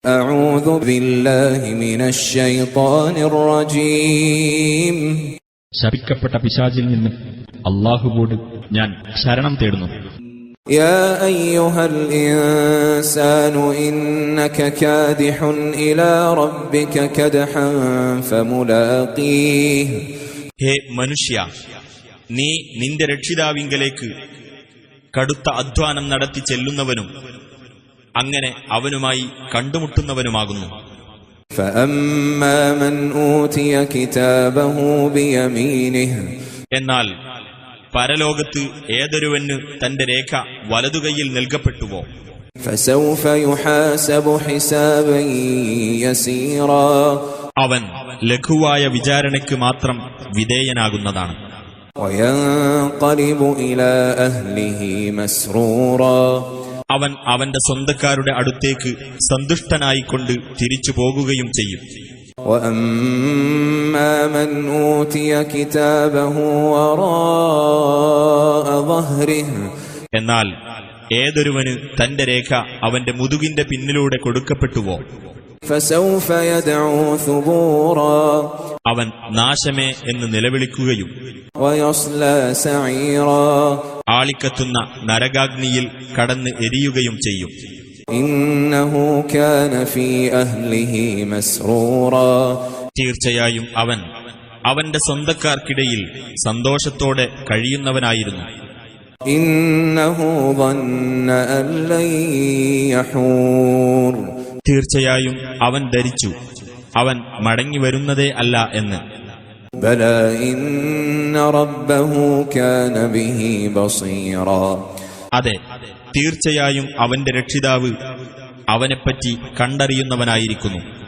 أعوذ بالله من الشيطان الرجيم ശപിക്കപ്പെട്ട പിശാചിൽ നിന്ന് അല്ലാഹുവോട് ഞാൻ ശരണം തേടുന്നു. يا أيها الإنسان إنك كادح إلى ربك كدحا فملاقيه. ഹേ മനുഷ്യ, നീ നിന്റെ രക്ഷിതാവിങ്കലേക്ക് കടുത്ത അധ്വാനം നടത്തി ചെല്ലുന്നവനും അങ്ങനെ അവനുമായി കണ്ടുമുട്ടുന്നവനുമാകുന്നു. فأما من أوتي كتابه بيمينه. എന്നാൽ പരലോകത്ത് ഏതൊരുവന് തന്റെ രേഖ വലതുകൈയിൽ നൽകപ്പെട്ടുവോ فسوف يحاسب حسابا يسيرا. അവൻ ലഘുവായ വിചാരണയ്ക്ക് മാത്രം വിധേയനാകുന്നതാണ്. وينقلب إلى أهله مسرورا. അവൻ അവന്റെ സ്വന്തക്കാരുടെ അടുത്തേക്ക് സന്തുഷ്ടനായിക്കൊണ്ട് തിരിച്ചു പോകുകയും ചെയ്യും. وأما من أوتي كتابه وراء ظهره. എന്നാൽ ഏതൊരുവന് തന്റെ രേഖ അവന്റെ മുതുകിന്റെ പിന്നിലൂടെ കൊടുക്കപ്പെട്ടുവോ فسوف يدعو ثبورا. അവൻ നാശമേ എന്ന് നിലവിളിക്കുകയും ويصلى سعيرا. ആളിക്കത്തുന്ന നരകാഗ്നിയിൽ കടന്ന് എരിയുകയും ചെയ്യും. إنه كان في أهله مسرورا. തീർച്ചയായും അവൻ അവന്റെ സ്വന്തക്കാർക്കിടയിൽ സന്തോഷത്തോടെ കഴിയുന്നവനായിരുന്നു. إنه ظن أن لن يحور. തീർച്ചയായും അവൻ ധരിച്ചു അവൻ മടങ്ങി വരുന്നതേ അല്ല എന്ന്. بلى إن ربه كان به بصيرا. അതെ, തീർച്ചയായും അവന്റെ രക്ഷിതാവ് അവനെപ്പറ്റി കണ്ടറിയുന്നവനായിരിക്കുന്നു.